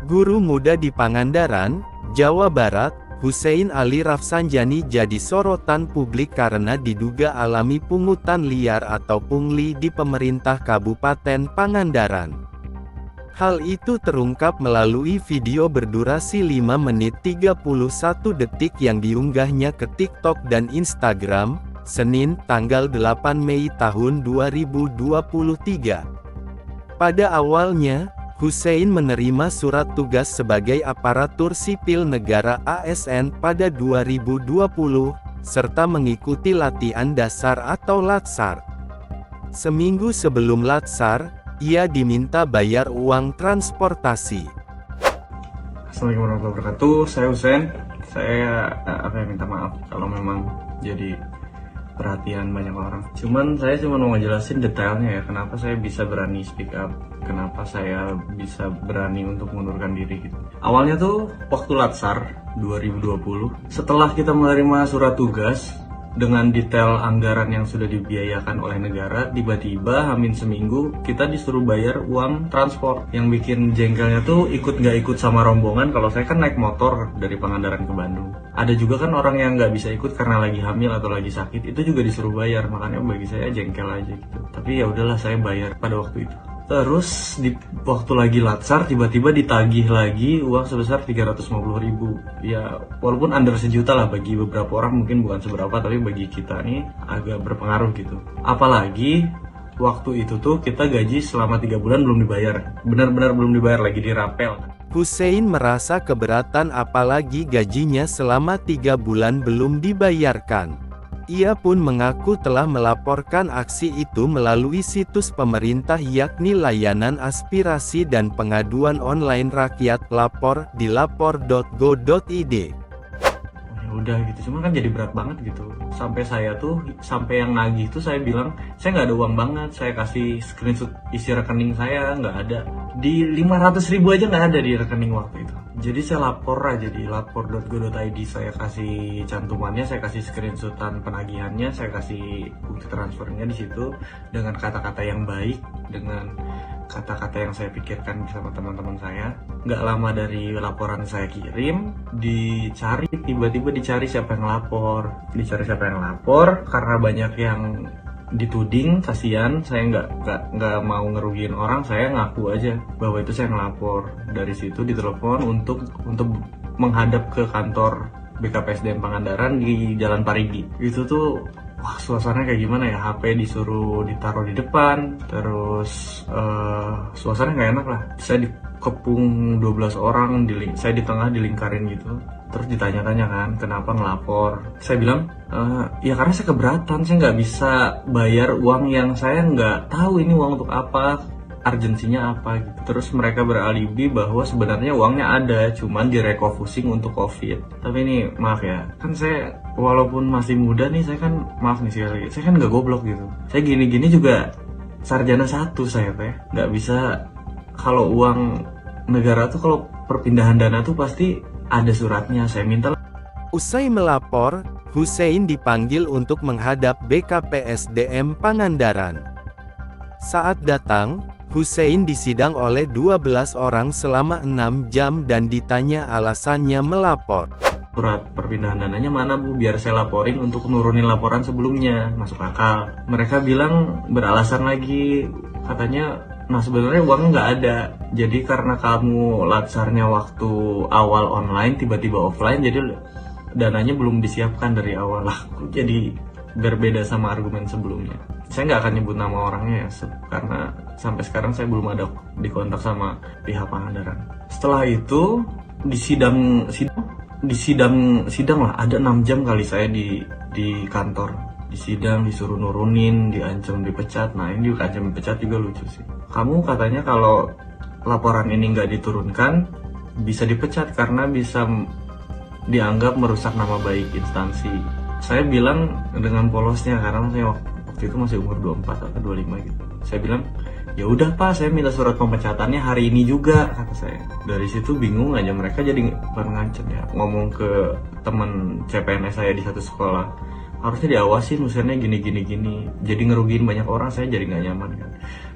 Guru muda di Pangandaran, Jawa Barat, Hussein Ali Rafsanjani jadi sorotan publik karena diduga alami pungutan liar atau pungli di pemerintah Kabupaten Pangandaran. Hal itu terungkap melalui video berdurasi 5 menit 31 detik yang diunggahnya ke TikTok dan Instagram, Senin, tanggal 8 Mei tahun 2023. Pada awalnya, Hussein menerima surat tugas sebagai aparatur sipil negara ASN pada 2020, serta mengikuti latihan dasar atau Latsar. Seminggu sebelum Latsar, ia diminta bayar uang transportasi. Assalamualaikum warahmatullahi wabarakatuh, saya Hussein. Saya minta maaf kalau memang jadi perhatian banyak orang. Saya cuma mau ngejelasin detailnya ya, kenapa saya bisa berani speak up, kenapa saya bisa berani untuk mengundurkan diri gitu. Awalnya tuh waktu Latsar 2020, setelah kita menerima surat tugas dengan detail anggaran yang sudah dibiayakan oleh negara, tiba-tiba hamin seminggu kita disuruh bayar uang transport. Yang bikin jengkelnya tuh nggak ikut sama rombongan. Kalau saya kan naik motor dari Pangandaran ke Bandung. Ada juga kan orang yang nggak bisa ikut karena lagi hamil atau lagi sakit, itu juga disuruh bayar. Makanya bagi saya jengkel aja gitu. Tapi ya udahlah, saya bayar pada waktu itu. Terus di waktu lagi Latsar tiba-tiba ditagih lagi uang sebesar 350.000. Ya walaupun under sejuta lah, bagi beberapa orang mungkin bukan seberapa, tapi bagi kita nih agak berpengaruh gitu. Apalagi waktu itu tuh kita gaji selama 3 bulan belum dibayar. Benar-benar belum dibayar, lagi dirapel. Hussein merasa keberatan apalagi gajinya selama 3 bulan belum dibayarkan. Ia pun mengaku telah melaporkan aksi itu melalui situs pemerintah yakni layanan aspirasi dan pengaduan online rakyat lapor di lapor.go.id. Ya udah gitu, cuma kan jadi berat banget gitu. Sampai yang nagih tuh saya bilang, saya nggak ada uang banget, saya kasih screenshot isi rekening saya, nggak ada. Di 500.000 aja nggak ada di rekening waktu itu. Jadi saya lapor aja di lapor.go.id, saya kasih cantumannya, saya kasih screenshotan penagihannya, saya kasih bukti transfernya di situ dengan kata-kata yang baik, dengan kata-kata yang saya pikirkan bersama teman-teman saya. Nggak lama dari laporan saya kirim, tiba-tiba dicari siapa yang lapor, karena banyak yang dituding, kasihan, saya nggak mau ngerugiin orang, saya ngaku aja bahwa itu saya ngelapor. Dari situ ditelepon untuk menghadap ke kantor BKPSDM Pangandaran di Jalan Parigi. Itu tuh wah, suasananya kayak gimana ya, HP disuruh ditaruh di depan, terus suasananya nggak enak lah. Saya dikepung 12 orang, saya di tengah dilingkarin gitu. Terus ditanya-tanya kan, kenapa ngelapor? Saya bilang, ya karena saya keberatan, saya nggak bisa bayar uang yang saya nggak tahu ini uang untuk apa, urgensinya apa gitu. Terus mereka beralibi bahwa sebenarnya uangnya ada, cuman direfocusing untuk COVID. Tapi ini maaf ya, kan saya walaupun masih muda nih, saya kan maaf nih sekali lagi, saya kan nggak goblok gitu. Saya gini-gini juga sarjana 1 saya teh, nggak bisa. Kalau uang negara tuh, kalau perpindahan dana tuh pasti ada suratnya, saya minta. Usai melapor, Hussein dipanggil untuk menghadap BKPSDM Pangandaran. Saat datang, Hussein disidang oleh 12 orang selama 6 jam dan ditanya alasannya melapor. Surat perpindahan dananya mana Bu, biar saya laporin untuk nurunin laporan sebelumnya, masuk akal. Mereka bilang beralasan lagi, katanya nah sebenarnya uang nggak ada, jadi karena kamu latsarnya waktu awal online tiba-tiba offline, jadi dananya belum disiapkan dari awal lah. Jadi berbeda sama argumen sebelumnya. Saya nggak akan nyebut nama orangnya ya, karena sampai sekarang saya belum ada dikontak sama pihak Pangandaran. Setelah itu sidang lah, ada 6 jam kali saya di kantor. Disidang, disuruh nurunin, diancam dipecat. Nah ini diancam dipecat juga lucu sih. Kamu katanya kalau laporan ini nggak diturunkan bisa dipecat karena bisa dianggap merusak nama baik instansi. Saya bilang dengan polosnya, karena saya waktu itu masih umur 24 atau 25 gitu. Saya bilang, ya udah Pak, saya minta surat pemecatannya hari ini juga, kata saya. Dari situ bingung aja, mereka jadi ngancem ya, ngomong ke teman CPNS saya di satu sekolah, harusnya diawasin usianya gini. Jadi ngerugiin banyak orang, saya jadi nggak nyaman kan.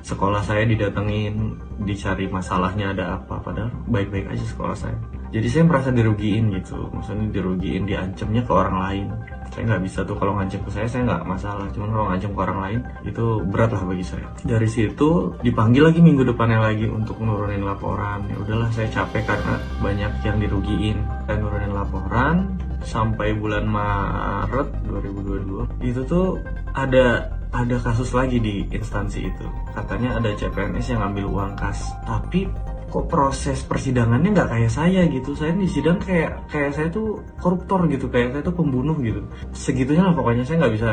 sekolah saya didatengin, dicari masalahnya ada apa, padahal baik-baik aja sekolah saya. Jadi saya merasa dirugiin gitu, maksudnya dirugiin, diancamnya ke orang lain. Saya nggak bisa tuh, kalau ngancam ke saya nggak masalah, cuman kalau ngancam ke orang lain itu berat lah bagi saya. Dari situ dipanggil lagi minggu depannya lagi untuk nurunin laporan. Ya udahlah, saya capek karena banyak yang dirugiin. Saya nurunin laporan sampai bulan Maret 2022 itu tuh ada kasus lagi di instansi itu. Katanya ada CPNS yang ngambil uang kas, tapi kok proses persidangannya nggak kayak saya gitu. Saya di sidang kayak saya tuh koruptor gitu, kayak saya tuh pembunuh gitu. Segitunya lah pokoknya, saya nggak bisa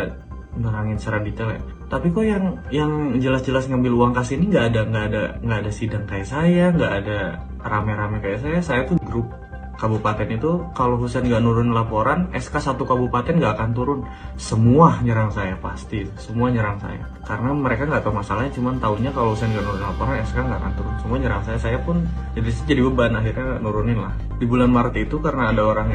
nerangin secara detail ya. Tapi kok yang jelas-jelas ngambil uang kas ini nggak ada sidang kayak saya, nggak ada rame-rame kayak saya. Saya tuh grup kabupaten itu, kalau Husein nggak nurun laporan, SK satu kabupaten nggak akan turun. Semua nyerang saya, pasti semua nyerang saya, karena mereka nggak tahu masalahnya, cuman taunya kalau Husein nggak nurun laporan, SK nggak akan turun. Semua nyerang saya pun jadi beban, akhirnya nurunin lah. Di bulan Maret itu karena ada orang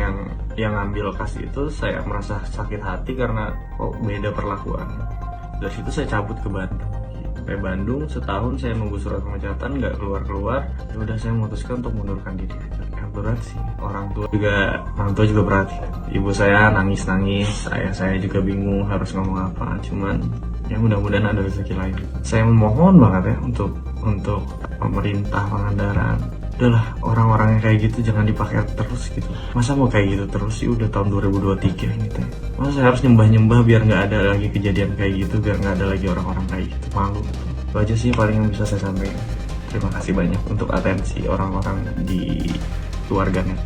yang ngambil kas itu, saya merasa sakit hati karena kok beda perlakuannya. Dari situ saya cabut ke Bandung. Sampai Bandung setahun saya nunggu surat pemecatan nggak keluar. Ya udah, saya memutuskan untuk mundurkan diri. Yang berat sih, orang tua juga berat. Ibu saya nangis, saya juga bingung harus ngomong apa. Cuman ya mudah-mudahan ada rezeki lain. Saya memohon banget ya untuk pemerintah Pangandaran, udahlah, orang-orang yang kayak gitu jangan dipakai terus gitu. Masa mau kayak gitu terus sih, udah tahun 2023 ini teh. Masa saya harus nyembah-nyembah biar nggak ada lagi kejadian kayak gitu, biar nggak ada lagi orang-orang kayak gitu. Malu. Itu aja sih paling yang bisa saya sampaikan. Terima kasih banyak untuk atensi orang-orang di keluarganya.